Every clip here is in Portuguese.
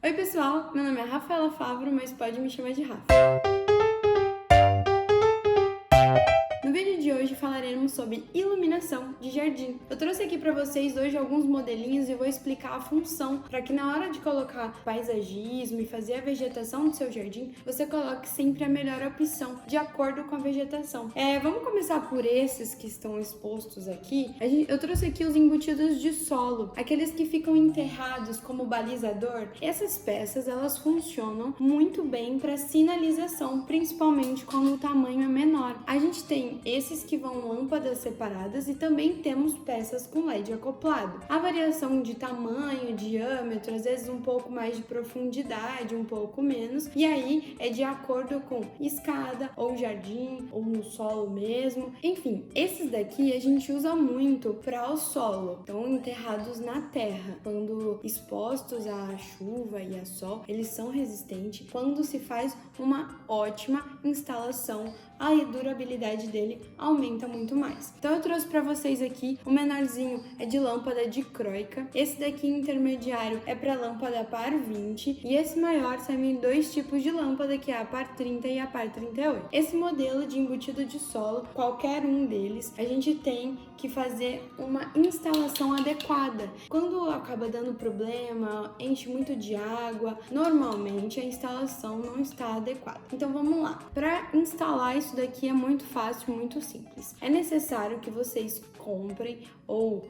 Oi pessoal, meu nome é Rafaela Favro, mas pode me chamar de Rafa. No vídeo de hoje falaremos sobre iluminação de jardim. Eu trouxe aqui para vocês hoje alguns modelinhos e vou explicar a função para que na hora de colocar paisagismo e fazer a vegetação do seu jardim, você coloque sempre a melhor opção de acordo com a vegetação. Vamos começar por esses que estão expostos aqui. Eu trouxe aqui os embutidos de solo, aqueles que ficam enterrados como balizador. Essas peças elas funcionam muito bem para sinalização, principalmente quando o tamanho é menor. A gente tem esses que vão lâmpadas separadas e também temos peças com LED acoplado. A variação de tamanho, diâmetro, às vezes um pouco mais de profundidade, um pouco menos, e aí é de acordo com escada ou jardim ou no solo mesmo. Enfim, esses daqui a gente usa muito para o solo, estão enterrados na terra. Quando expostos à chuva e a sol, eles são resistentes. Quando se faz uma ótima instalação, a durabilidade dele aumenta muito mais. Então eu trouxe para vocês aqui, o menorzinho é de lâmpada dicróica, esse daqui intermediário é para lâmpada par 20 e esse maior serve em dois tipos de lâmpada, que é a par 30 e a par 38. Esse modelo de embutido de solo, qualquer um deles, a gente tem que fazer uma instalação adequada. Quando acaba dando problema, enche muito de água, normalmente a instalação não está adequada. Então vamos lá. Para instalar isso daqui é muito fácil, muito simples. É necessário que vocês comprem ou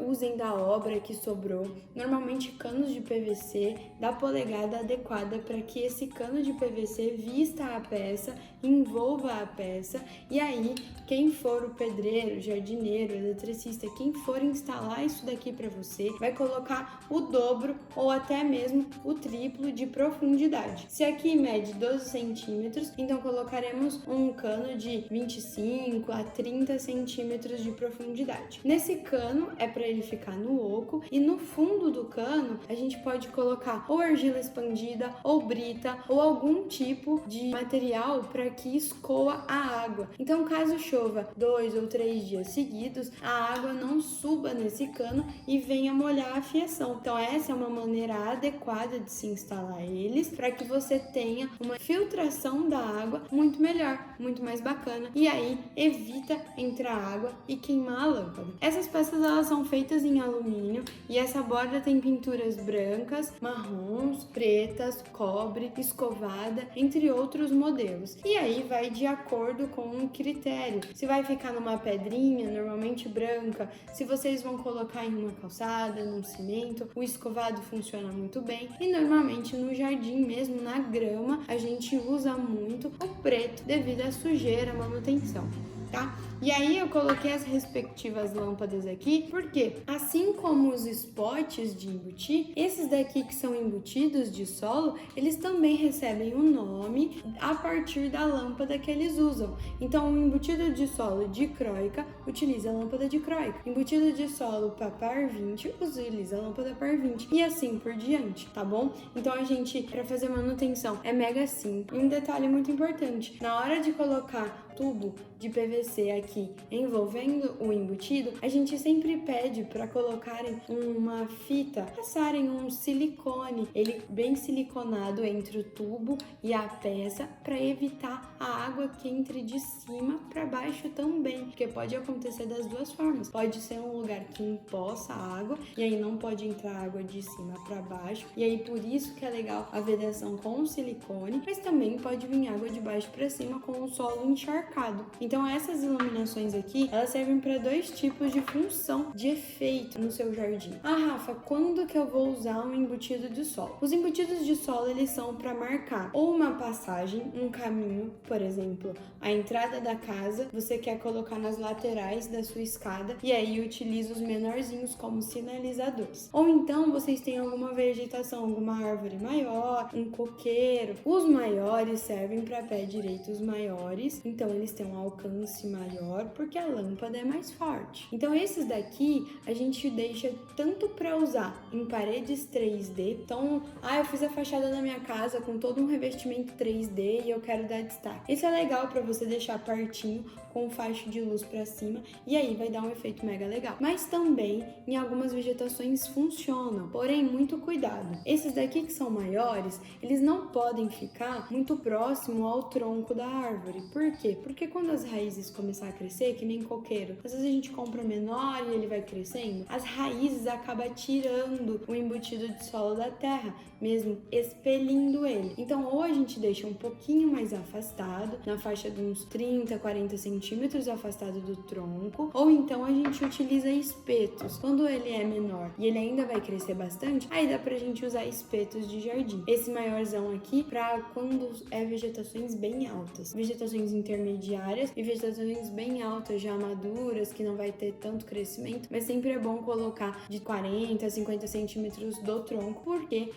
usem da obra que sobrou, normalmente canos de PVC da polegada adequada para que esse cano de PVC vista a peça, envolva a peça, e aí quem for o pedreiro, jardineiro, eletricista, quem for instalar isso daqui para você, vai colocar o dobro ou até mesmo o triplo de profundidade. Se aqui mede 12 centímetros, então colocaremos um cano de 25 a 30 centímetros de profundidade. Nesse cano é para ele ficar no oco, e no fundo do cano a gente pode colocar ou argila expandida ou brita ou algum tipo de material para que escoa a água. Então, caso chova 2 ou 3 dias seguidos, a água não suba nesse cano e venha molhar a fiação. Então, essa é uma maneira adequada de se instalar eles para que você tenha uma filtração da água muito melhor, muito mais bacana, e aí evita entrar água e queimar a lâmpada. Essas peças elas são feitas em alumínio e essa borda tem pinturas brancas, marrons, pretas, cobre, escovada, entre outros modelos. E aí vai de acordo com um critério. Se vai ficar numa pedrinha, normalmente branca, se vocês vão colocar em uma calçada, num cimento, o escovado funciona muito bem. E normalmente no jardim mesmo, na grama, a gente usa muito o preto devido à sujeira, à manutenção, tá? E aí eu coloquei as respectivas lâmpadas aqui, porque assim como os spots de embutir, esses daqui que são embutidos de solo, eles também recebem um nome a partir da lâmpada que eles usam. Então, o embutido de solo dicróica utiliza a lâmpada dicróica. Embutido de solo para par 20 utiliza a lâmpada par 20 e assim por diante, tá bom? Então a gente, para fazer manutenção, é mega simples. E um detalhe muito importante, na hora de colocar tubo de PVC aqui envolvendo o embutido, a gente sempre pede para colocarem uma fita, passarem um silicone, ele bem siliconado entre o tubo e a peça, para evitar a água que entre de cima para baixo também, porque pode acontecer das duas formas. Pode ser um lugar que empoça a água e aí não pode entrar água de cima para baixo, e aí por isso que é legal a vedação com o silicone, mas também pode vir água de baixo para cima com o solo encharcado. Então essas iluminações aqui, elas servem para dois tipos de função, de efeito no seu jardim. Ah, Rafa, quando que eu vou usar um embutido de solo? Os embutidos de solo, eles são para marcar ou uma passagem, um caminho, por exemplo, a entrada da casa, você quer colocar nas laterais da sua escada e aí utiliza os menorzinhos como sinalizadores. Ou então vocês têm alguma vegetação, alguma árvore maior, um coqueiro. Os maiores servem para pé direito, os maiores. Então então eles têm um alcance maior porque a lâmpada é mais forte. Então esses daqui a gente deixa tanto para usar em paredes 3D. Então, eu fiz a fachada da minha casa com todo um revestimento 3D e eu quero dar destaque. Isso é legal para você deixar pertinho com um faixa de luz para cima e aí vai dar um efeito mega legal. Mas também em algumas vegetações funcionam, porém muito cuidado. Esses daqui que são maiores, eles não podem ficar muito próximo ao tronco da árvore. Por quê? Porque quando as raízes começar a crescer, que nem coqueiro, às vezes a gente compra menor e ele vai crescendo, as raízes acabam tirando o embutido de solo da terra, mesmo expelindo ele. Então ou a gente deixa um pouquinho mais afastado, na faixa de uns 30, 40 centímetros afastado do tronco, ou então a gente utiliza espetos. Quando ele é menor e ele ainda vai crescer bastante, aí dá pra gente usar espetos de jardim. Esse maiorzão aqui pra quando é vegetações bem altas, vegetações intermediárias e vegetações bem altas, já maduras, que não vai ter tanto crescimento, mas sempre é bom colocar de 40 a 50 centímetros do tronco, porque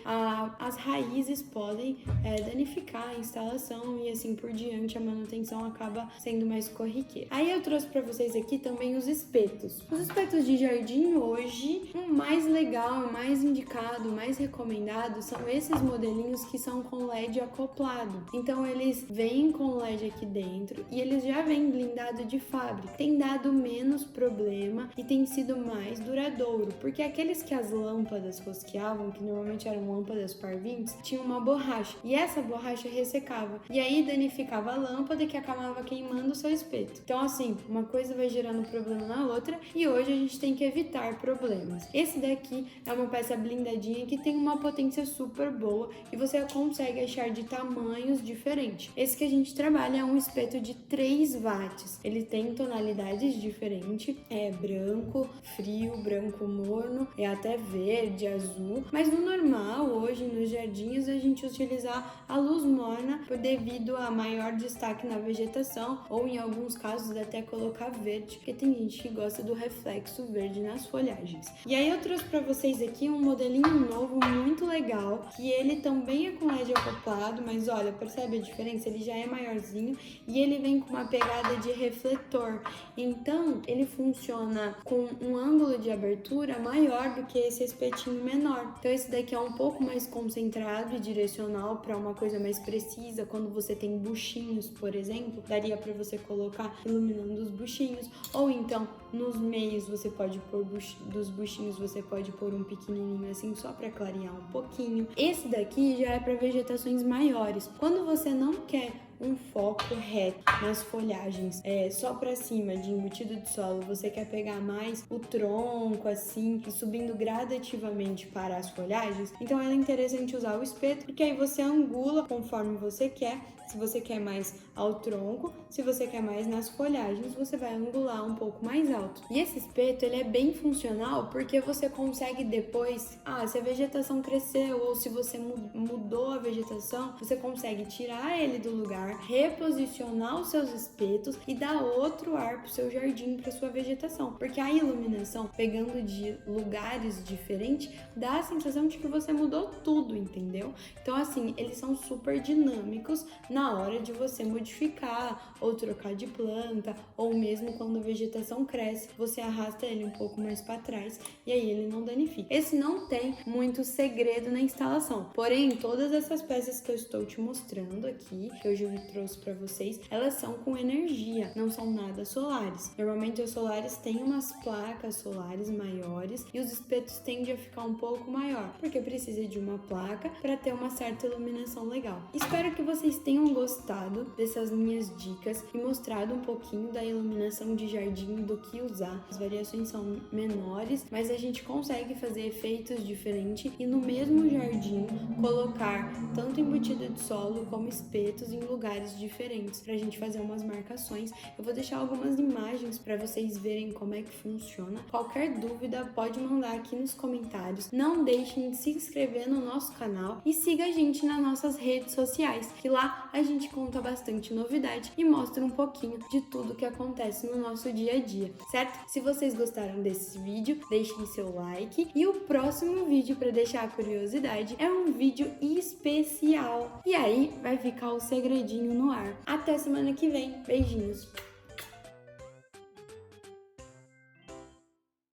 as raízes podem danificar a instalação e assim por diante, a manutenção acaba sendo mais corriqueira. Aí eu trouxe para vocês aqui também os espetos. Os espetos de jardim hoje, o mais legal, o mais indicado, o mais recomendado são esses modelinhos que são com LED acoplado. Então eles vêm com LED aqui dentro e eles já vêm blindado de fábrica. Tem dado menos problema e tem sido mais duradouro, porque aqueles que as lâmpadas rosqueavam, que normalmente eram lâmpadas par-20, tinham uma borracha e essa borracha ressecava e aí danificava a lâmpada que acabava queimando o seu espeto. Então assim, uma coisa vai gerando problema na outra e hoje a gente tem que evitar problemas. Esse daqui é uma peça blindadinha que tem uma potência super boa e você consegue achar de tamanhos diferentes. Esse que a gente trabalha é um espeto de 3 watts. Ele tem tonalidades diferentes, é branco, frio, branco morno, é até verde, azul, mas no normal, hoje nos jardins, a gente utilizar a luz morna devido a maior destaque na vegetação ou em alguns casos até colocar verde, porque tem gente que gosta do reflexo verde nas folhagens. E aí eu trouxe para vocês aqui um modelinho novo muito legal, que ele também é com LED acoplado, mas olha, percebe a diferença? Ele já é maiorzinho e ele vem com uma pegada de refletor. Então, ele funciona com um ângulo de abertura maior do que esse espetinho menor. Então, esse daqui é um pouco mais concentrado e direcional para uma coisa mais precisa. Quando você tem buchinhos, por exemplo, daria para você colocar iluminando os buchinhos. Ou então, nos meios você pode pôr dos buchinhos, você pode pôr um pequenininho assim só para clarear um pouquinho. Esse daqui já é para vegetações maiores. Quando você não quer um foco reto nas folhagens, só para cima de embutido de solo, você quer pegar mais o tronco assim e subindo gradativamente para as folhagens, então é interessante usar o espeto, porque aí você angula conforme você quer. Se você quer mais ao tronco, se você quer mais nas folhagens, você vai angular um pouco mais alto. E esse espeto, ele é bem funcional porque você consegue depois, se a vegetação cresceu ou se você mudou a vegetação, você consegue tirar ele do lugar, reposicionar os seus espetos e dar outro ar pro seu jardim, pra sua vegetação. Porque a iluminação, pegando de lugares diferentes, dá a sensação de que você mudou tudo, entendeu? Então assim, eles são super dinâmicos na hora de você modificar ou trocar de planta, ou mesmo quando a vegetação cresce, você arrasta ele um pouco mais para trás e aí ele não danifica. Esse não tem muito segredo na instalação, porém todas essas peças que eu estou te mostrando aqui, que hoje eu trouxe para vocês, elas são com energia, não são nada solares. Normalmente os solares têm umas placas solares maiores e os espetos tendem a ficar um pouco maior, porque precisa de uma placa para ter uma certa iluminação legal. Espero que vocês tenham gostado dessas minhas dicas e mostrado um pouquinho da iluminação de jardim e do que usar. As variações são menores, mas a gente consegue fazer efeitos diferentes e no mesmo jardim colocar tanto embutido de solo como espetos em lugares diferentes pra gente fazer umas marcações. Eu vou deixar algumas imagens para vocês verem como é que funciona. Qualquer dúvida pode mandar aqui nos comentários. Não deixem de se inscrever no nosso canal e siga a gente nas nossas redes sociais, que lá a gente conta bastante novidade e mostra um pouquinho de tudo que acontece no nosso dia a dia, certo? Se vocês gostaram desse vídeo, deixem seu like e o próximo vídeo, para deixar a curiosidade, é um vídeo especial especial. E aí vai ficar o segredinho no ar. Até semana que vem. Beijinhos!